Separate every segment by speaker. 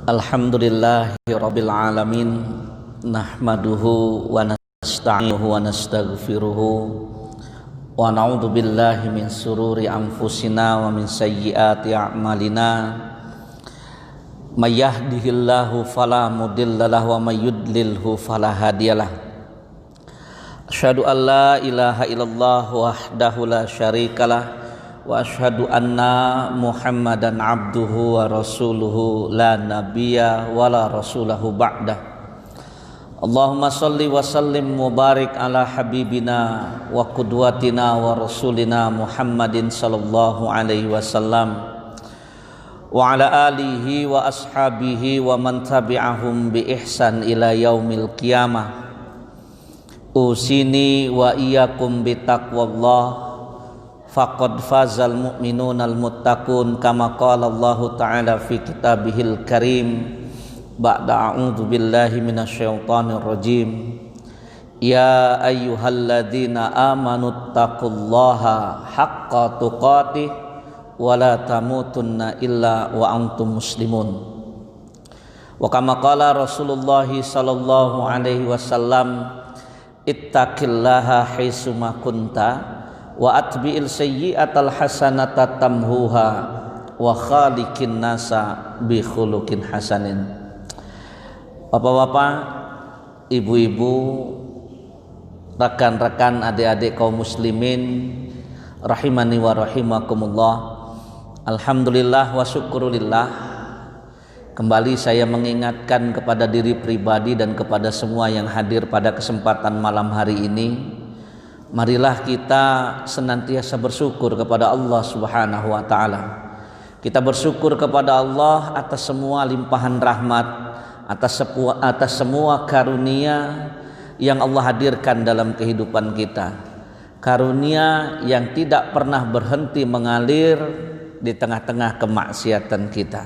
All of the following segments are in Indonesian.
Speaker 1: Alhamdulillahirabbil alamin, nahmaduhu wa nasta'inuhu wa nastaghfiruhu wa na'udzu billahi min sururi anfusina wa min sayyiati a'malina. May yahdihillahu fala mudhillalahu wa may yudlilhu fala hadiyalah. Asyhadu an la ilaha illallah wahdahu la syarikalah wa asyhadu anna Muhammadan abduhu wa rasuluhu la nabiyya wa la rasulahu ba'dah. Allahumma salli wa sallim mubarik ala habibina wa qudwatina wa rasulina Muhammadin sallallahu alaihi wasallam wa ala alihi wa ashabihi wa man tabi'ahum bi ihsan ila yaumil qiyamah. Usini wa iyyakum bi taqwallah faqad fazal mu'minunal muttaqun kama qala Allah ta'ala fi kitabihil karim ba'da a'udzu billahi minasyaitonir rajim. Ya ayyuhalladzina amanu taqullaha haqqa tuqatih wa la tamutunna illa wa antum muslimun. Wa kama qala Rasulullah sallallahu alaihi wasallam, ittaqillaha haitsuma kunta wa atbi'il sayyi'atal hasanata tamhuha wa khaliqin nasa bi khuluqin hasanin. Bapak-bapak, ibu-ibu, rekan-rekan, adik-adik kaum muslimin rahimani wa rahimakumullah. Alhamdulillah wa syukurillah, kembali saya mengingatkan kepada diri pribadi dan kepada semua yang hadir pada kesempatan malam hari ini, marilah kita senantiasa bersyukur kepada Allah Subhanahu wa taala. Kita bersyukur kepada Allah atas semua limpahan rahmat, atas semua karunia yang Allah hadirkan dalam kehidupan kita. Karunia yang tidak pernah berhenti mengalir di tengah-tengah kemaksiatan kita.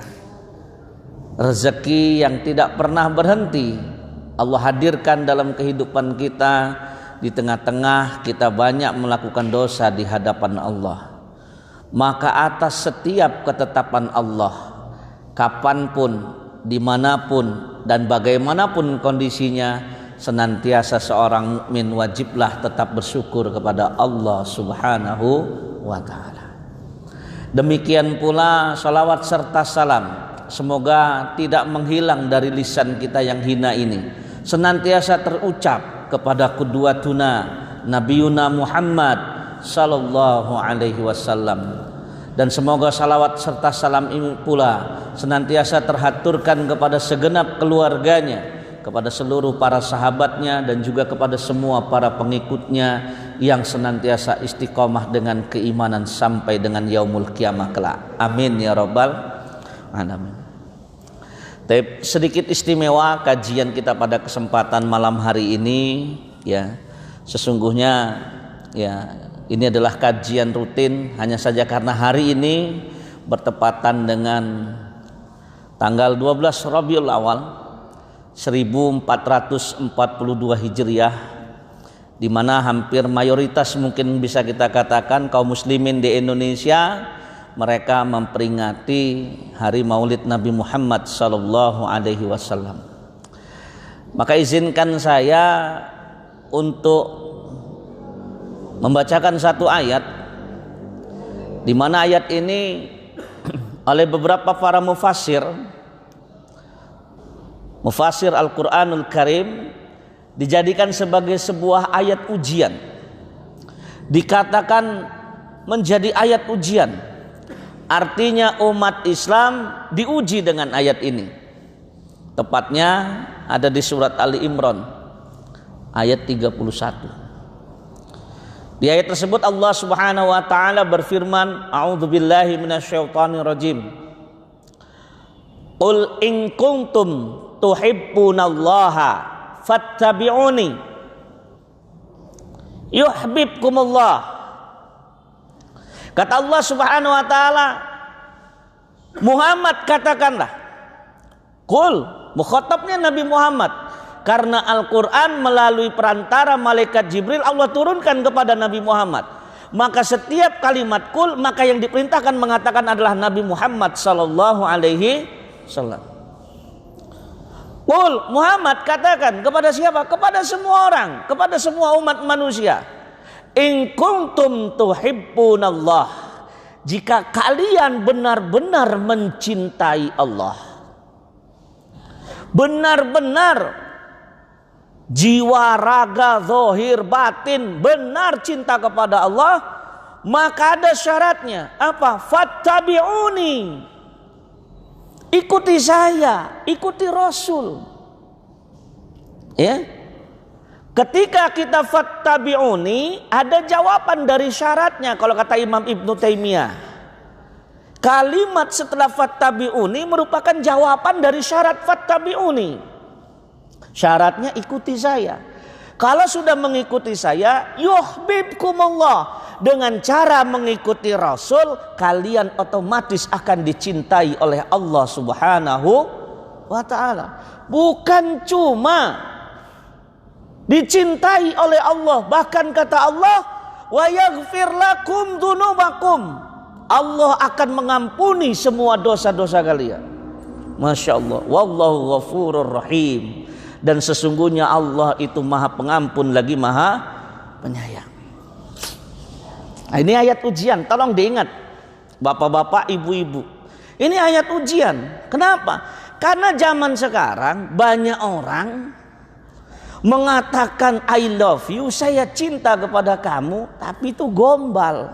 Speaker 1: Rezeki yang tidak pernah berhenti Allah hadirkan dalam kehidupan kita di tengah-tengah kita banyak melakukan dosa di hadapan Allah. Maka atas setiap ketetapan Allah, kapanpun, dimanapun, dan bagaimanapun kondisinya, senantiasa seorang mukmin wajiblah tetap bersyukur kepada Allah Subhanahu wa ta'ala. Demikian pula salawat serta salam semoga tidak menghilang dari lisan kita yang hina ini, senantiasa terucap kepada qudwatuna Nabiyuna Muhammad sallallahu alaihi wasallam, dan semoga salawat serta salam ini pula senantiasa terhaturkan kepada segenap keluarganya, kepada seluruh para sahabatnya, dan juga kepada semua para pengikutnya yang senantiasa istiqomah dengan keimanan sampai dengan yaumul qiyamah kelak. Amin ya rabbal alamin. Sedikit istimewa kajian kita pada kesempatan malam hari ini, ya. Sesungguhnya ya ini adalah kajian rutin, hanya saja karena hari ini bertepatan dengan tanggal 12 Rabiul Awal 1442 Hijriah, di mana hampir mayoritas mungkin bisa kita katakan kaum muslimin di Indonesia mereka memperingati hari Maulid Nabi Muhammad sallallahu alaihi wasallam. Maka izinkan saya untuk membacakan satu ayat, di mana ayat ini oleh beberapa para mufassir Al-Qur'anul Karim dijadikan sebagai sebuah ayat ujian. Dikatakan menjadi ayat ujian. Artinya umat Islam diuji dengan ayat ini. Tepatnya ada di surat Ali Imran ayat 31. Di ayat tersebut Allah Subhanahu wa taala berfirman, a'udzubillahi minasyaitonir rajim. Qul in kuntum tuhibbunallaha fattabi'uni yuhibbukumullah. Kata Allah Subhanahu wa taala, Muhammad katakanlah, qul, mukhatabnya Nabi Muhammad, karena Al-Qur'an melalui perantara malaikat Jibril Allah turunkan kepada Nabi Muhammad. Maka setiap kalimat qul, maka yang diperintahkan mengatakan adalah Nabi Muhammad sallallahu alaihi wasallam. Qul Muhammad katakan kepada siapa? Kepada semua orang, kepada semua umat manusia. In kuntum tuhibbunallah, jika kalian benar-benar mencintai Allah, benar-benar jiwa, raga, zahir, batin benar cinta kepada Allah, maka ada syaratnya. Apa? Fattabi'uni, ikuti saya, ikuti Rasul. Ya. Ketika kita fattabi'uni, ada jawaban dari syaratnya. Kalau kata Imam Ibnu Taimiyah, kalimat setelah fattabi'uni merupakan jawaban dari syarat fattabi'uni. Syaratnya ikuti saya. Kalau sudah mengikuti saya, yuhibbukumullah. Dengan cara mengikuti Rasul, kalian otomatis akan dicintai oleh Allah Subhanahu wa ta'ala. Bukan cuma dicintai oleh Allah, bahkan kata Allah, wa yaghfir lakum dzunubakum, Allah akan mengampuni semua dosa-dosa kalian. Masya Allah, wallahu ghafurur rahim. Dan sesungguhnya Allah itu maha pengampun lagi maha penyayang. Nah, ini ayat ujian, tolong diingat bapak-bapak, ibu-ibu. Ini ayat ujian. Kenapa? Karena zaman sekarang banyak orang mengatakan I love you, saya cinta kepada kamu, tapi itu gombal.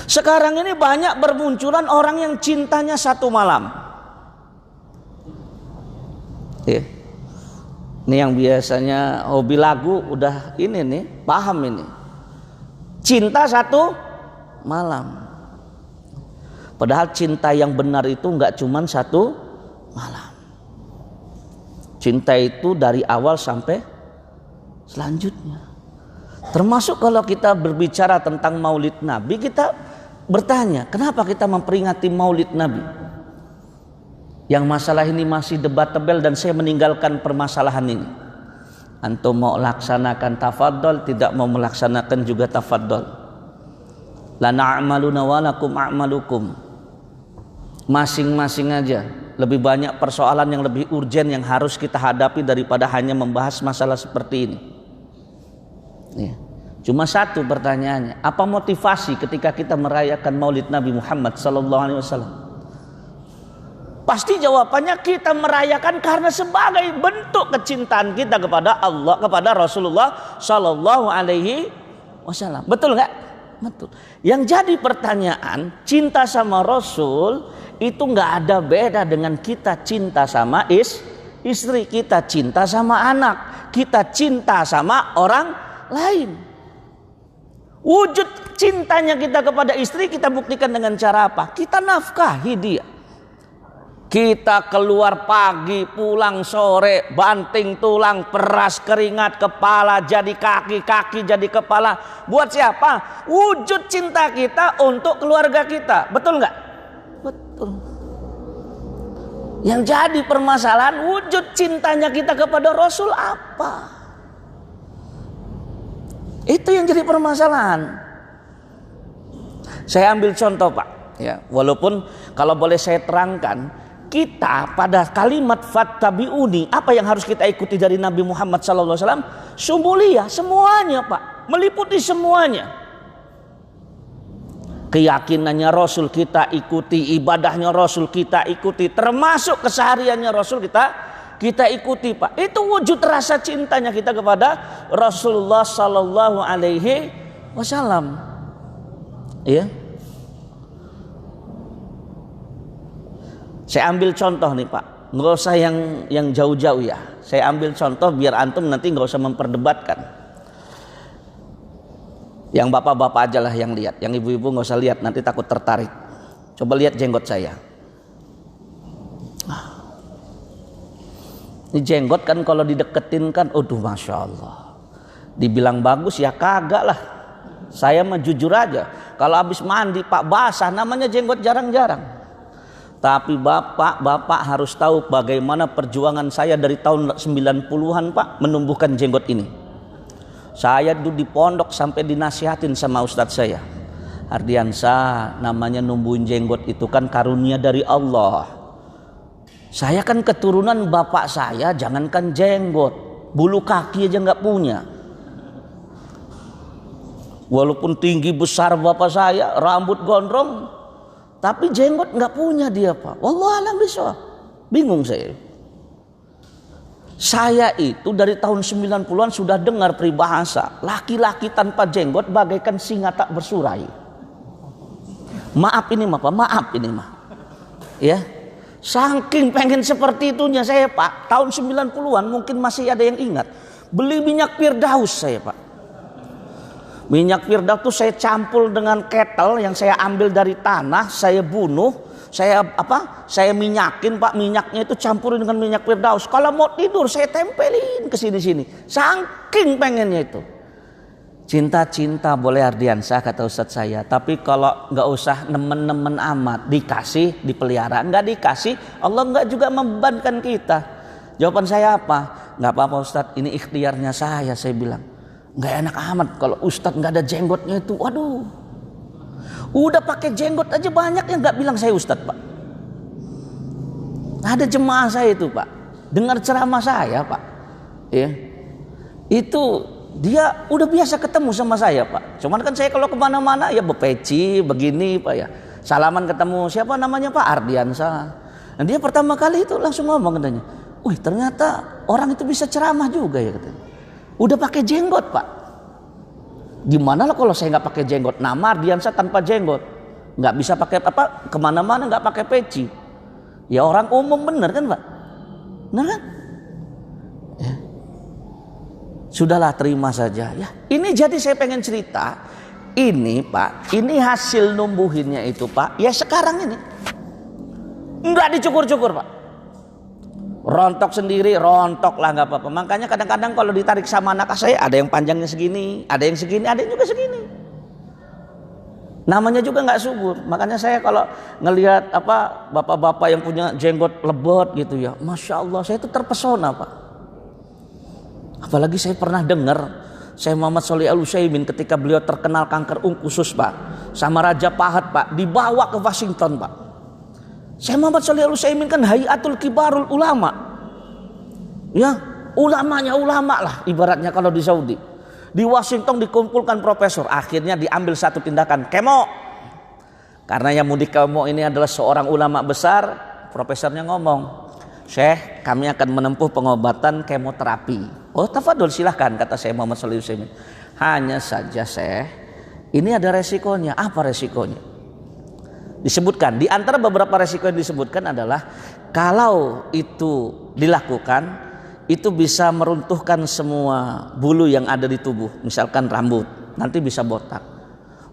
Speaker 1: Sekarang ini banyak bermunculan orang yang cintanya satu malam. Ini yang biasanya hobi lagu udah ini nih, paham ini. Cinta satu malam. Padahal cinta yang benar itu enggak cuma satu malam. Cinta itu dari awal sampai selanjutnya. Termasuk kalau kita berbicara tentang Maulid Nabi, kita bertanya, kenapa kita memperingati Maulid Nabi? Yang masalah ini masih debatable dan saya meninggalkan permasalahan ini. Antum mau laksanakan tafadhol, tidak mau melaksanakan juga tafadhol. La na'maluna wa lakum a'malukum. Masing-masing aja. Lebih banyak persoalan yang lebih urgen yang harus kita hadapi daripada hanya membahas masalah seperti ini. Ya. Cuma satu pertanyaannya, apa motivasi ketika kita merayakan Maulid Nabi Muhammad SAW? Pasti jawabannya kita merayakan karena sebagai bentuk kecintaan kita kepada Allah, kepada Rasulullah SAW. Betul nggak? Betul. Yang jadi pertanyaan, cinta sama Rasul itu nggak ada beda dengan kita cinta sama istri, kita cinta sama anak, kita cinta sama orang lain. Wujud cintanya kita kepada istri kita buktikan dengan cara apa? Kita nafkahi dia. Kita keluar pagi, pulang sore, banting tulang, peras keringat, kepala jadi kaki, kaki jadi kepala. Buat siapa? Wujud cinta kita untuk keluarga kita. Betul nggak? Betul. Yang jadi permasalahan, wujud cintanya kita kepada Rasul apa? Itu yang jadi permasalahan. Saya ambil contoh Pak. Ya, walaupun kalau boleh saya terangkan, kita pada kalimat fattabi'uni, apa yang harus kita ikuti dari Nabi Muhammad SAW? Sumulia, semuanya Pak, meliputi semuanya. Keyakinannya Rasul kita ikuti, ibadahnya Rasul kita ikuti, termasuk kesehariannya Rasul kita ikuti Pak. Itu wujud rasa cintanya kita kepada Rasulullah SAW. Ya. Saya ambil contoh nih Pak, nggak usah yang jauh-jauh ya. Saya ambil contoh biar antum nanti nggak usah memperdebatkan. Yang bapak-bapak aja lah yang lihat, yang ibu-ibu nggak usah lihat, nanti takut tertarik. Coba lihat jenggot saya. Ini jenggot kan kalau dideketin kan, aduh masya Allah. Dibilang bagus ya kagak lah. Saya mah jujur aja, kalau habis mandi Pak basah, namanya jenggot jarang-jarang. Tapi bapak harus tahu bagaimana perjuangan saya dari tahun 90-an Pak menumbuhkan jenggot ini. Saya duduk di pondok sampai dinasihatin sama ustadz saya. Ardiansa, namanya numbuhin jenggot itu kan karunia dari Allah. Saya kan keturunan bapak saya, jangankan jenggot, bulu kaki aja nggak punya. Walaupun tinggi besar bapak saya, rambut gondrong, tapi jenggot nggak punya dia, Pak. Wallahualam bishawab. Bingung saya. Saya itu dari tahun 90-an sudah dengar peribahasa, laki-laki tanpa jenggot bagaikan singa tak bersurai. Maaf ini mah, Pak, maaf ini mah. Ya. Saking pengen seperti itunya saya, Pak. Tahun 90-an mungkin masih ada yang ingat. Beli minyak Firdaus saya, Pak. Minyak Firdaus itu saya campur dengan kettle yang saya ambil dari tanah, saya bunuh, saya minyakin, Pak. Minyaknya itu campurin dengan minyak Firdaus. Kalau mau tidur saya tempelin ke sini-sini. Saking pengennya itu. Cinta-cinta boleh Ardiansah kata Ustadz saya, tapi kalau nggak usah nemen-nemen amat, dikasih dipelihara, nggak dikasih Allah nggak juga membebankan kita. Jawaban saya apa? Nggak apa-apa Ustadz, ini ikhtiarnya saya bilang. Nggak enak amat kalau Ustadz nggak ada jenggotnya itu, waduh. Udah pakai jenggot aja banyak yang nggak bilang saya Ustadz, Pak. Ada jemaah saya itu, Pak, dengar ceramah saya, Pak, ya, itu dia udah biasa ketemu sama saya, Pak. Cuman kan saya kalau kemana-mana ya berpeci begini, Pak, ya. Salaman ketemu siapa namanya, Pak, Ardiansah. Dan dia pertama kali itu langsung ngomong katanya, wih ternyata orang itu bisa ceramah juga ya katanya. Udah pakai jenggot, Pak. Gimana lah kalau saya nggak pakai jenggot? Nama Ardiansah tanpa jenggot, nggak bisa pakai apa kemana-mana nggak pakai peci. Ya orang umum bener kan, Pak? Bener kan? Ya. Sudahlah terima saja ya. Ini jadi saya pengen cerita. Ini Pak, ini hasil numbuhinnya itu Pak. Ya sekarang ini nggak dicukur-cukur Pak. Rontok sendiri, rontok lah nggak apa-apa. Makanya kadang-kadang kalau ditarik sama anak saya ada yang panjangnya segini, ada yang segini, ada yang juga segini. Namanya juga nggak subur. Makanya saya kalau ngelihat apa bapak-bapak yang punya jenggot lebat gitu ya, masya Allah saya itu terpesona Pak. Apalagi saya pernah dengar Syekh Muhammad Shalih Al Utsaimin ketika beliau terkenal kanker usus Pak, sama Raja Pahat Pak, dibawa ke Washington Pak. Syekh Muhammad Shalih Al Utsaimin kan Hayatul Kibarul Ulama, ya ulamanya ulama lah ibaratnya kalau di Saudi. Di Washington dikumpulkan profesor, akhirnya diambil satu tindakan kemo. Karena yang mudik kemo ini adalah seorang ulama besar, profesornya ngomong, Syekh, kami akan menempuh pengobatan kemoterapi. Oh, tafadhol silahkan, kata Syekh Muhammad Shalih Al Utsaimin. Hanya saja Syekh, ini ada resikonya. Apa resikonya? Disebutkan, di antara beberapa resiko yang disebutkan adalah kalau itu dilakukan, itu bisa meruntuhkan semua bulu yang ada di tubuh, misalkan rambut, nanti bisa botak.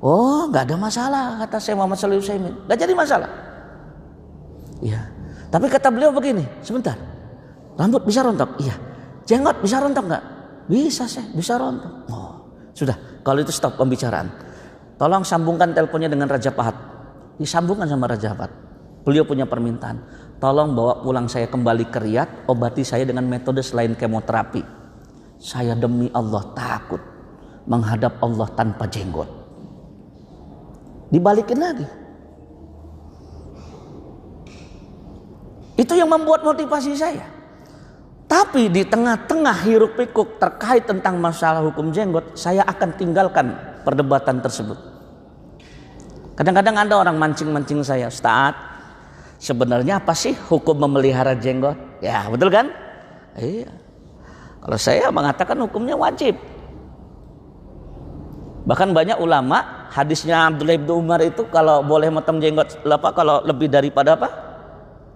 Speaker 1: Oh, nggak ada masalah, kata Syekh Muhammad Shalih Al Utsaimin, nggak jadi masalah. Ya. Tapi kata beliau begini, sebentar, rambut bisa rontok? Iya. Jenggot bisa rontok nggak? Bisa sih, bisa rontok. Oh, sudah, kalau itu stop pembicaraan. Tolong sambungkan teleponnya dengan Raja Pahat. Disambungkan sama Raja Pahat. Beliau punya permintaan. Tolong bawa pulang saya kembali ke Riyadh, obati saya dengan metode selain kemoterapi. Saya demi Allah takut menghadap Allah tanpa jenggot. Dibalikin lagi. Itu yang membuat motivasi saya. Tapi di tengah-tengah hiruk pikuk terkait tentang masalah hukum jenggot, saya akan tinggalkan perdebatan tersebut. Kadang-kadang ada orang mancing-mancing saya, Ustaz, sebenarnya apa sih hukum memelihara jenggot? Ya betul kan? Iya. Kalau saya mengatakan hukumnya wajib. Bahkan banyak ulama, hadisnya Abdullah bin Umar itu kalau boleh motong jenggot, kalau lebih daripada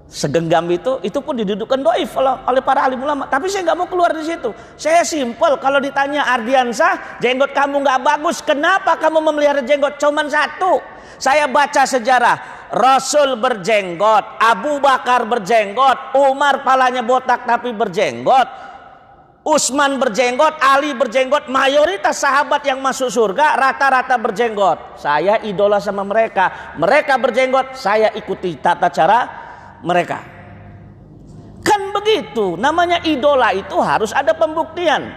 Speaker 1: segenggam itu pun didudukkan dhaif oleh para alim ulama. Tapi saya nggak mau keluar di situ. Saya simpel, kalau ditanya Ardiansah, jenggot kamu nggak bagus, kenapa kamu memelihara jenggot? Cuman satu, saya baca sejarah, Rasul berjenggot, Abu Bakar berjenggot, Umar palanya botak tapi berjenggot, Utsman berjenggot, Ali berjenggot. Mayoritas sahabat yang masuk surga rata-rata berjenggot. Saya idola sama mereka. Mereka berjenggot, saya ikuti tata cara mereka. Kan begitu, namanya idola itu harus ada pembuktian.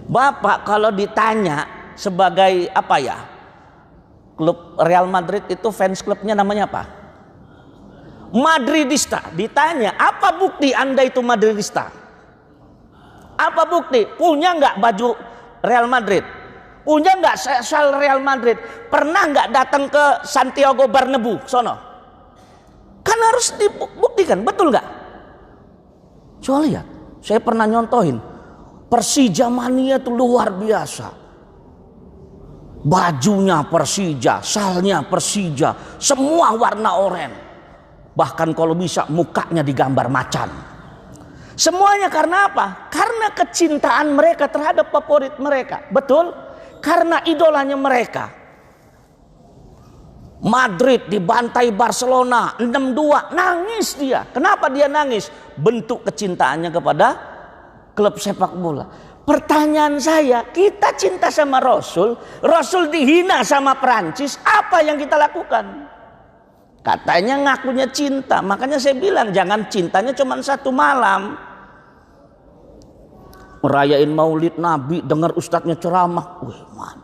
Speaker 1: Bapak kalau ditanya sebagai apa ya, klub Real Madrid itu fans klubnya namanya apa? Madridista. Ditanya, apa bukti Anda itu Madridista? Apa bukti? Punya nggak baju Real Madrid? Punya nggak sel Real Madrid? Pernah nggak datang ke Santiago Bernabeu sono? Kan harus dibuktikan, betul nggak? Coba lihat, saya pernah nyontohin Persija mania itu luar biasa. Bajunya Persija, salnya Persija, semua warna oranye. Bahkan kalau bisa mukanya digambar macan. Semuanya karena apa? Karena kecintaan mereka terhadap favorit mereka. Betul? Karena idolanya mereka. Madrid dibantai Barcelona 6-2, nangis dia. Kenapa dia nangis? Bentuk kecintaannya kepada klub sepak bola. Pertanyaan saya, kita cinta sama Rasul, Rasul dihina sama Prancis, apa yang kita lakukan? Katanya ngakunya cinta, makanya saya bilang jangan cintanya cuma satu malam. Merayain maulid Nabi, dengar ustadznya ceramah, wih mantap.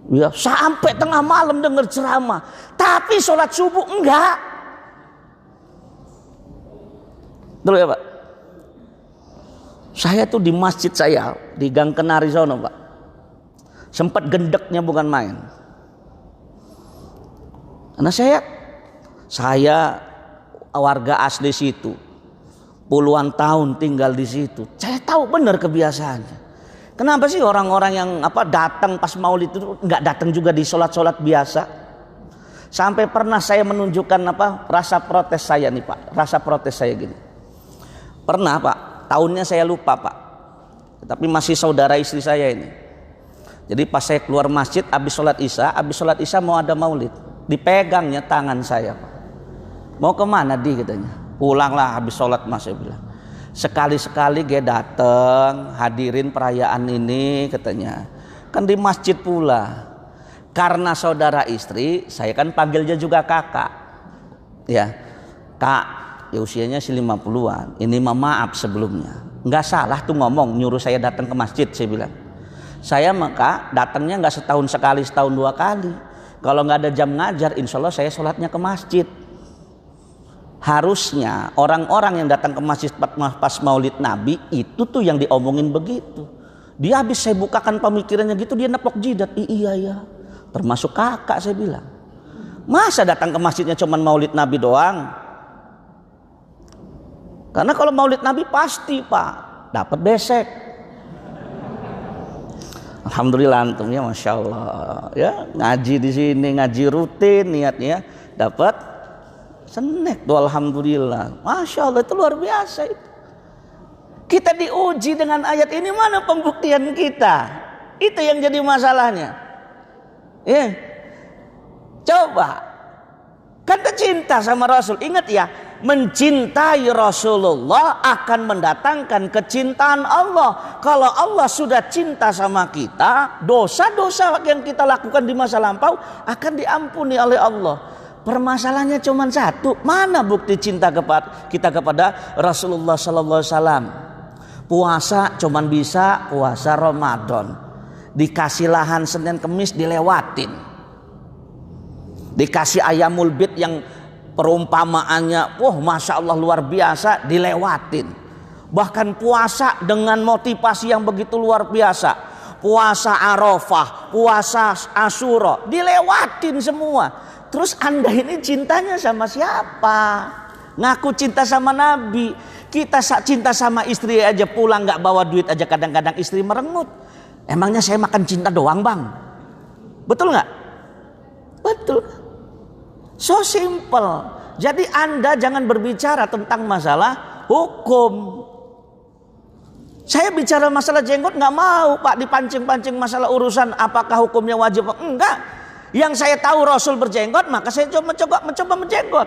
Speaker 1: Ya, sampai tengah malam dengar ceramah, tapi sholat subuh enggak. Dulu ya Pak, saya tuh di masjid saya di Gang Kenari sono Pak, sempat gendeknya bukan main. Karena saya warga asli situ, puluhan tahun tinggal di situ, saya tahu benar kebiasaannya. Kenapa sih orang-orang yang datang pas maulid itu nggak datang juga di sholat-sholat biasa? Sampai pernah saya menunjukkan rasa protes saya nih Pak, rasa protes saya gini. Pernah Pak, tahunnya saya lupa Pak, tapi masih saudara istri saya ini. Jadi pas saya keluar masjid habis sholat isya mau ada maulid, dipegangnya tangan saya Pak. Mau kemana di katanya? Pulanglah habis sholat Mas, saya bilang. Sekali-sekali dia datang hadirin perayaan ini katanya. Kan di masjid pula. Karena saudara istri, saya kan panggilnya juga kakak. Ya. Kak, ya usianya 50-an. Ini maaf sebelumnya. Enggak salah tuh ngomong nyuruh saya datang ke masjid, saya bilang. Saya maka datangnya enggak setahun sekali, setahun 2 kali. Kalau enggak ada jam ngajar, insya Allah saya sholatnya ke masjid. Harusnya orang-orang yang datang ke masjid pas maulid Nabi itu tuh yang diomongin begitu. Dia habis saya bukakan pemikirannya gitu, dia nepok jidat. Iya ya, termasuk kakak saya bilang. Masa datang ke masjidnya cuman maulid Nabi doang? Karena kalau maulid Nabi pasti Pak dapat besek. Alhamdulillah antum ya, masya Allah ya, ngaji di sini, ngaji rutin niatnya dapat senek tuh, alhamdulillah, masya Allah, itu luar biasa itu. Kita diuji dengan ayat ini, mana pembuktian kita? Itu yang jadi masalahnya. Ya, coba kata cinta sama Rasul, ingat ya, mencintai Rasulullah akan mendatangkan kecintaan Allah. Kalau Allah sudah cinta sama kita, dosa-dosa yang kita lakukan di masa lampau akan diampuni oleh Allah. Permasalahannya cuma satu, mana bukti cinta kita kepada Rasulullah Sallallahu Alaihi Wasallam? Puasa cuma bisa puasa Ramadan, dikasih lahan Senin Kemis dilewatin, dikasih ayamul bid yang perumpamaannya, masya Allah luar biasa, dilewatin. Bahkan puasa dengan motivasi yang begitu luar biasa, puasa Arafah, puasa Asyura, dilewatin semua. Terus Anda ini cintanya sama siapa? Ngaku cinta sama Nabi. Kita cinta sama istri aja, pulang gak bawa duit aja kadang-kadang istri merengut. Emangnya saya makan cinta doang Bang? Betul gak? Betul. So simple. Jadi Anda jangan berbicara tentang masalah hukum. Saya bicara masalah jenggot gak mau Pak dipancing-pancing masalah urusan apakah hukumnya wajib. Enggak. Yang saya tahu Rasul berjenggot, maka saya mencoba menjenggot.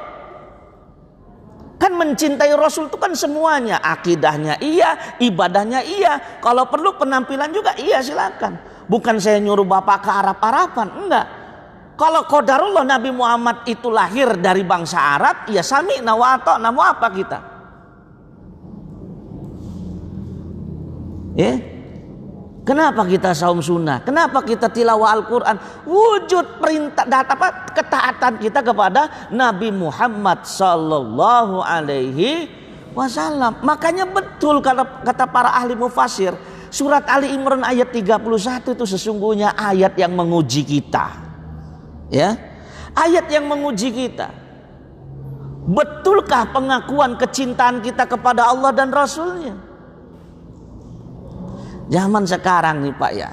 Speaker 1: Kan mencintai Rasul itu kan semuanya, akidahnya iya, ibadahnya iya, kalau perlu penampilan juga iya, silakan. Bukan saya nyuruh bapak ke Arab-Araban, enggak. Kalau qadarullah Nabi Muhammad itu lahir dari bangsa Arab, ya sami'na wa ata'na, mau apa kita? Ya. Kenapa kita saum sunnah? Kenapa kita tilawah Al-Quran? Wujud perintah ketaatan kita kepada Nabi Muhammad sallallahu alaihi wasallam. Makanya betul kata para ahli mufassir, surat Ali Imran ayat 31 itu sesungguhnya ayat yang menguji kita. Ya. Ayat yang menguji kita. Betulkah pengakuan kecintaan kita kepada Allah dan Rasulnya? Zaman sekarang nih Pak ya,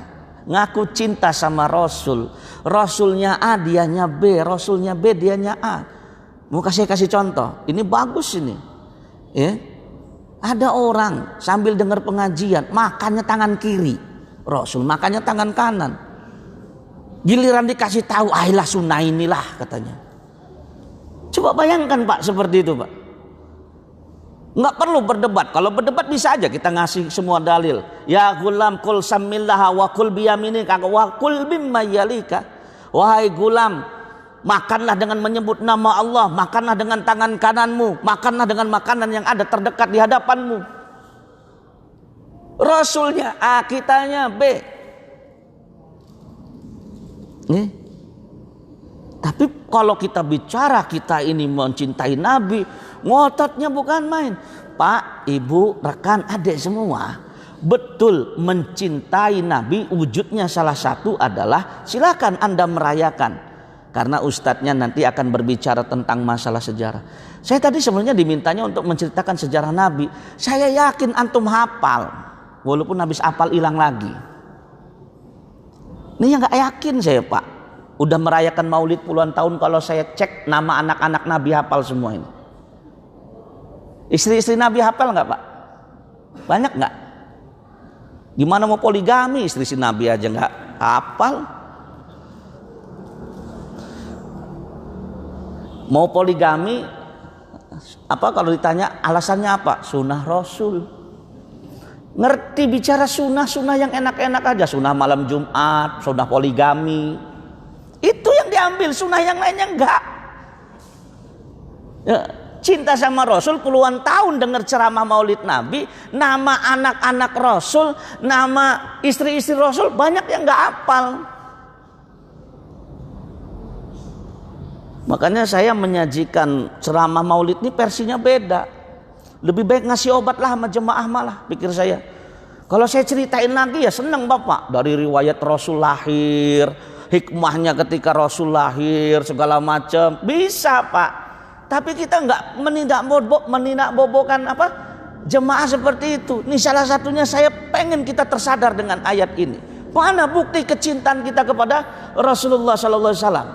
Speaker 1: ngaku cinta sama Rasul, Rasulnya A dianya B, Rasulnya B dianya A. Mau kasih contoh, ini bagus ini. Ya. Ada orang sambil dengar pengajian, makannya tangan kiri, Rasul makannya tangan kanan. Giliran dikasih tahu, ayolah sunnah inilah katanya. Coba bayangkan Pak seperti itu Pak. Nggak perlu berdebat. Kalau berdebat bisa aja kita ngasih semua dalil. Ya gulam kul samillah wa kul biyaminika wa kul bimma yalika. Wahai gulam, makanlah dengan menyebut nama Allah, makanlah dengan tangan kananmu, makanlah dengan makanan yang ada terdekat di hadapanmu. Rasulnya A, kitanya B. Nih. Tapi kalau kita bicara kita ini mencintai Nabi, ngototnya bukan main. Pak, ibu, rekan, adik semua, betul mencintai Nabi wujudnya salah satu adalah silakan Anda merayakan. Karena ustadznya nanti akan berbicara tentang masalah sejarah. Saya tadi sebenarnya dimintanya untuk menceritakan sejarah Nabi. Saya yakin antum hafal, walaupun habis hafal hilang lagi. Ini yang gak yakin saya Pak. Udah merayakan maulid puluhan tahun, kalau saya cek nama anak-anak Nabi hafal semua ini. Istri-istri Nabi hafal nggak Pak? Banyak nggak? Gimana mau poligami, istri-istri Nabi aja nggak hafal? Mau poligami, apa kalau ditanya alasannya apa? Sunnah Rasul. Ngerti bicara sunnah yang enak-enak aja. Sunnah malam Jumat, sunnah poligami. Itu yang diambil, sunnah yang lainnya enggak. Ya, cinta sama Rasul puluhan tahun dengar ceramah maulid Nabi, nama anak-anak Rasul, nama istri-istri Rasul banyak yang enggak hafal. Makanya saya menyajikan ceramah maulid ini versinya beda. Lebih baik ngasih obat lah sama jemaah malah, pikir saya. Kalau saya ceritain lagi ya senang Bapak, dari riwayat Rasul lahir, hikmahnya ketika Rasul lahir, segala macam bisa Pak. Tapi kita nggak menindakbobokan apa jemaah seperti itu. Ini salah satunya saya pengen kita tersadar dengan ayat ini. Mana bukti kecintaan kita kepada Rasulullah Sallallahu Alaihi Wasallam?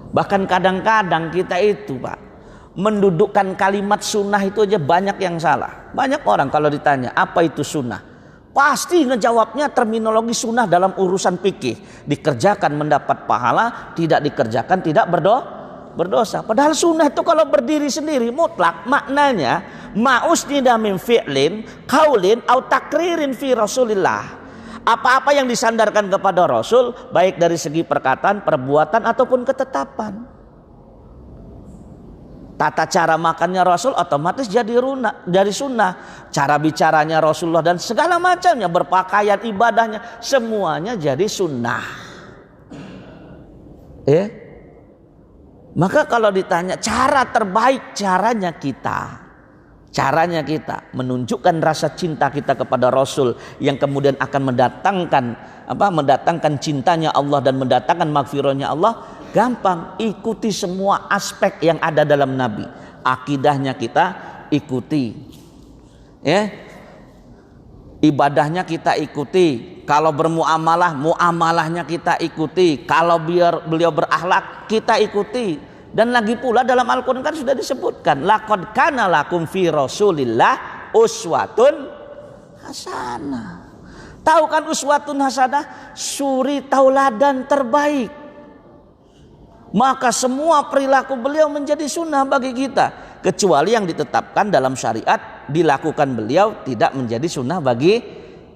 Speaker 1: Bahkan kadang-kadang kita itu Pak, mendudukkan kalimat sunnah itu aja banyak yang salah. Banyak orang kalau ditanya apa itu sunnah, pasti ngejawabnya terminologi sunnah dalam urusan fikih. Dikerjakan mendapat pahala, tidak dikerjakan tidak berdosa. Padahal sunnah itu kalau berdiri sendiri mutlak maknanya ma'usnida min fi'lin, qaulin, au takririn fi Rasulillah. Apa-apa yang disandarkan kepada Rasul, baik dari segi perkataan, perbuatan ataupun ketetapan. Tata cara makannya Rasul otomatis jadi sunnah. Cara bicaranya Rasulullah dan segala macamnya, berpakaian, ibadahnya, semuanya jadi sunnah. Maka kalau ditanya cara terbaik, caranya kita menunjukkan rasa cinta kita kepada Rasul yang kemudian akan mendatangkan cintanya Allah dan mendatangkan maghfirahnya Allah. Gampang, ikuti semua aspek yang ada dalam Nabi. Akidahnya kita ikuti, ibadahnya kita ikuti. Kalau bermuamalah, muamalahnya kita ikuti. Kalau beliau berakhlak, kita ikuti. Dan lagi pula dalam Al-Quran kan sudah disebutkan, laqad kana lakum fi Rasulillah uswatun hasanah. Tahu kan uswatun hasanah? Suri tauladan terbaik. Maka semua perilaku beliau menjadi sunnah bagi kita, kecuali yang ditetapkan dalam syariat dilakukan beliau tidak menjadi sunnah bagi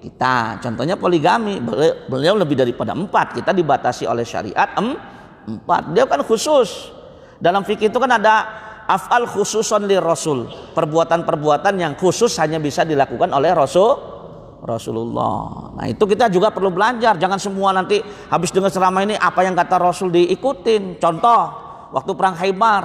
Speaker 1: kita. Contohnya poligami, beliau lebih daripada 4, kita dibatasi oleh syariat 4. Beliau kan khusus. Dalam fikih itu kan ada af'al khususon li Rasul, perbuatan-perbuatan yang khusus hanya bisa dilakukan oleh Rasulullah. Nah itu kita juga perlu belajar. Jangan semua nanti habis dengar ceramah ini apa yang kata Rasul diikutin. Contoh waktu perang Khaybar,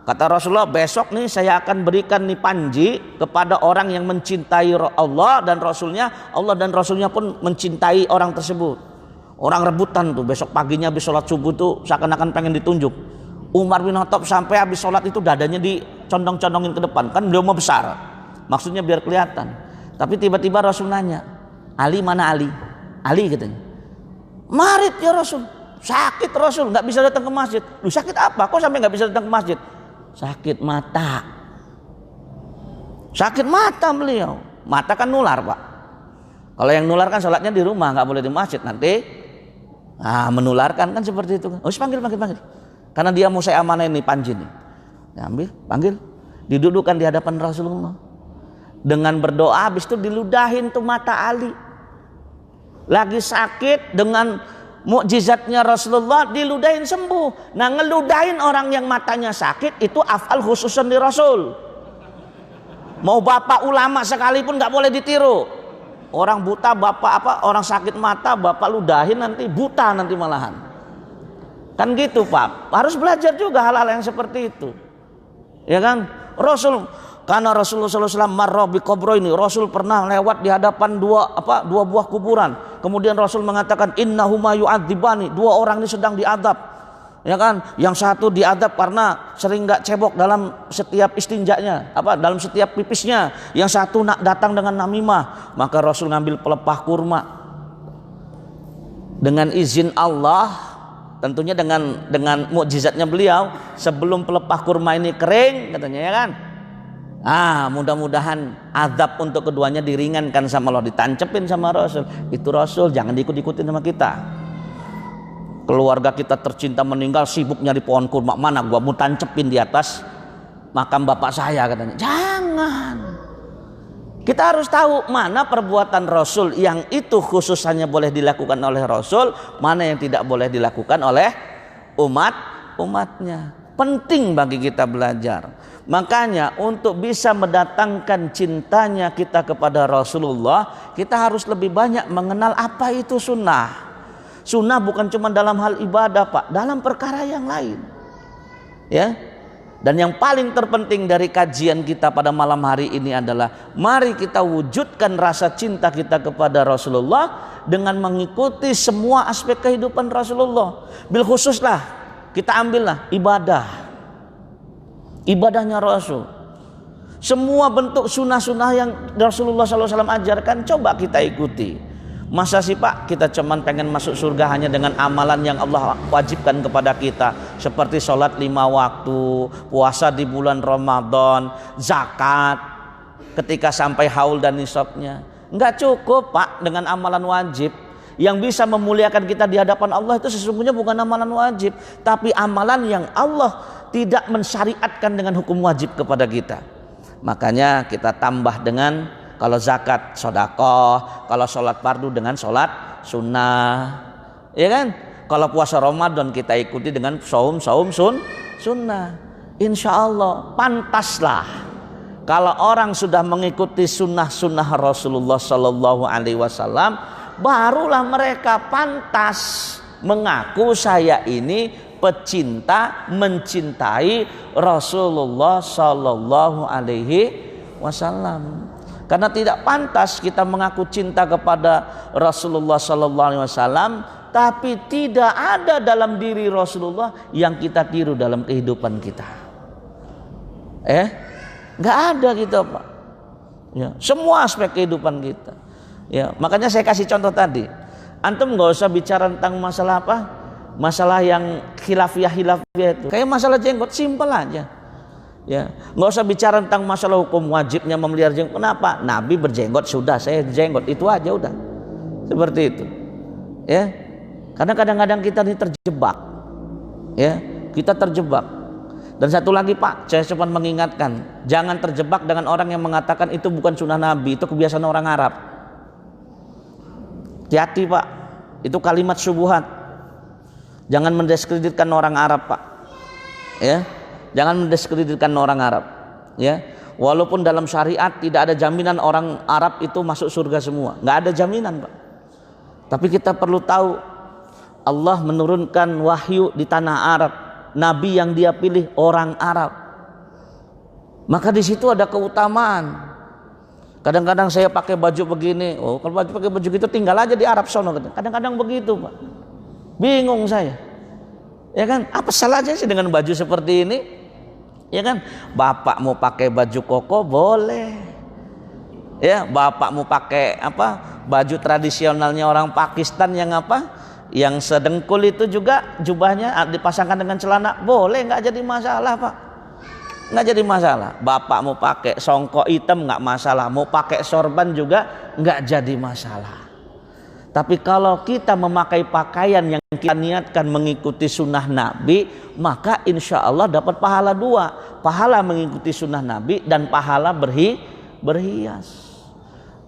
Speaker 1: kata Rasulullah, besok nih saya akan berikan nih panji kepada orang yang mencintai Allah dan Rasulnya. Allah dan Rasulnya pun mencintai orang tersebut. Orang rebutan tuh besok paginya habis sholat subuh tuh seakan-akan pengen ditunjuk. Umar bin Khattab sampai habis sholat itu dadanya dicondong-condongin ke depan. Kan beliau mau besar, maksudnya biar kelihatan. Tapi tiba-tiba Rasul nanya, Ali mana Ali? Ali katanya, marit ya Rasul, sakit Rasul, nggak bisa datang ke masjid. Lu sakit apa? Kok sampai nggak bisa datang ke masjid? Sakit mata. Sakit mata beliau. Mata kan nular pak. Kalau yang nular kan sholatnya di rumah, nggak boleh di masjid nanti. Menularkan kan seperti itu. Oh panggil. Karena dia mau saya amanain nih panji nih. Ambil, panggil, didudukkan di hadapan Rasulullah. Dengan berdoa, habis itu diludahin tuh mata Ali. Lagi sakit, dengan mukjizatnya Rasulullah diludahin sembuh. Nah ngeludahin orang yang matanya sakit itu afal khususan di Rasul. Mau bapak ulama sekalipun nggak boleh ditiru. Orang buta bapak orang sakit mata bapak ludahin nanti buta nanti malahan. Kan gitu pak. Harus belajar juga hal-hal yang seperti itu. Ya kan? Karena Rasulullah SAW marra bi qabroini, Rasul pernah lewat di hadapan dua buah kuburan. Kemudian Rasul mengatakan innahuma yu'adzibani, dua orang ini sedang diadab. Ya kan? Yang satu diadab karena sering enggak cebok dalam setiap istinjanya, dalam setiap pipisnya. Yang satu nak datang dengan namimah. Maka Rasul ngambil pelepah kurma. Dengan izin Allah, tentunya dengan mukjizatnya beliau, sebelum pelepah kurma ini kering katanya ya kan. Mudah-mudahan azab untuk keduanya diringankan sama Allah, ditancepin sama Rasul. Itu Rasul, jangan diikut-ikutin sama kita. Keluarga kita tercinta meninggal, sibuk nyari pohon kurma, mana gua mau tancepin di atas makam bapak saya katanya. Jangan. Kita harus tahu mana perbuatan Rasul yang itu khusus hanya boleh dilakukan oleh Rasul, mana yang tidak boleh dilakukan oleh umatnya. Penting bagi kita belajar. Makanya untuk bisa mendatangkan cintanya kita kepada Rasulullah, kita harus lebih banyak mengenal apa itu sunnah. Sunnah bukan cuma dalam hal ibadah pak, dalam perkara yang lain. Ya. Dan yang paling terpenting dari kajian kita pada malam hari ini adalah mari kita wujudkan rasa cinta kita kepada Rasulullah dengan mengikuti semua aspek kehidupan Rasulullah. Bil khususlah kita ambillah ibadahnya Rasul. Semua bentuk sunnah-sunnah yang Rasulullah SAW ajarkan coba kita ikuti. Masa sih pak kita cuman pengen masuk surga hanya dengan amalan yang Allah wajibkan kepada kita, seperti sholat 5 waktu, puasa di bulan Ramadan, zakat ketika sampai haul dan nisabnya. Enggak cukup pak dengan amalan wajib. Yang bisa memuliakan kita di hadapan Allah itu sesungguhnya bukan amalan wajib, tapi amalan yang Allah tidak mensyariatkan dengan hukum wajib kepada kita. Makanya kita tambah dengan kalau zakat sedekah, kalau sholat fardu dengan sholat sunnah, ya kan? Kalau puasa Ramadan kita ikuti dengan saum sunnah. Insya Allah pantaslah kalau orang sudah mengikuti sunnah Rasulullah Sallallahu Alaihi Wasallam, barulah mereka pantas mengaku saya ini pecinta mencintai Rasulullah Sallallahu Alaihi Wasallam. Karena tidak pantas kita mengaku cinta kepada Rasulullah Sallallahu Alaihi Wasallam, tapi tidak ada dalam diri Rasulullah yang kita tiru dalam kehidupan kita. Nggak ada gitu pak. Ya, semua aspek kehidupan kita. Ya, makanya saya kasih contoh tadi. Antum nggak usah bicara tentang masalah apa, masalah yang khilafiyah itu. Kayak masalah jenggot, simpel aja. Ya, nggak usah bicara tentang masalah hukum wajibnya memelihara jenggot. Kenapa? Nabi berjenggot, sudah saya jenggot, itu aja udah. Seperti itu. Ya. Karena kadang-kadang kita ini terjebak. Ya, kita terjebak. Dan satu lagi Pak, saya cuma mengingatkan, jangan terjebak dengan orang yang mengatakan itu bukan sunnah Nabi, itu kebiasaan orang Arab. Hati-hati Pak, itu kalimat syubhat. Jangan mendiskreditkan orang Arab Pak. Ya. Jangan mendiskreditkan orang Arab, ya. Walaupun dalam syariat tidak ada jaminan orang Arab itu masuk surga semua, nggak ada jaminan, Pak. Tapi kita perlu tahu Allah menurunkan wahyu di tanah Arab, nabi yang dia pilih orang Arab. Maka di situ ada keutamaan. Kadang-kadang saya pakai baju begini, oh kalau pakai baju gitu tinggal aja di Arab sono. Kadang-kadang begitu, Pak. Bingung saya. Ya kan? Apa salahnya sih dengan baju seperti ini? Ya kan, bapak mau pakai baju koko boleh, ya bapak mau pakai apa baju tradisionalnya orang Pakistan yang apa, yang sedengkul itu juga jubahnya dipasangkan dengan celana boleh, nggak jadi masalah, Pak, nggak jadi masalah. Bapak mau pakai songkok hitam nggak masalah, mau pakai sorban juga nggak jadi masalah. Tapi kalau kita memakai pakaian yang kita niatkan mengikuti sunnah Nabi, maka insya Allah dapat pahala dua. Pahala mengikuti sunnah Nabi dan pahala berhias.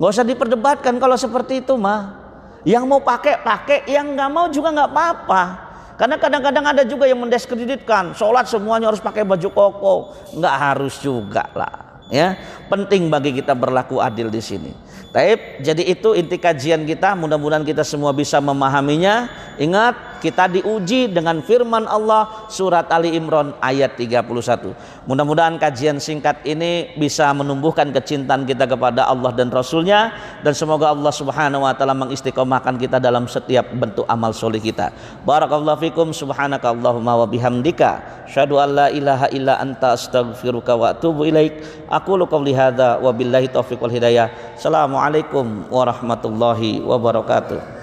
Speaker 1: Gak usah diperdebatkan kalau seperti itu mah. Yang mau pakai, yang nggak mau juga nggak apa-apa. Karena kadang-kadang ada juga yang mendiskreditkan, sholat semuanya harus pakai baju koko. Nggak harus juga lah. Ya, penting bagi kita berlaku adil di sini. Taib, jadi itu inti kajian kita. Mudah-mudahan kita semua bisa memahaminya. Ingat, kita diuji dengan firman Allah surat Ali Imran ayat 31. Mudah-mudahan kajian singkat ini bisa menumbuhkan kecintaan kita kepada Allah dan Rasulnya, dan semoga Allah subhanahu wa ta'ala mengistiqomahkan kita dalam setiap bentuk amal soleh kita. Barakallahu fikum, subhanaka Allahumma wa bihamdika asyhadu an la ilaha illa anta astaghfiruka wa atubu ilaik. Aqulu qouli hadza wa billahi taufiq wal hidayah. Assalamualaikum warahmatullahi wabarakatuh.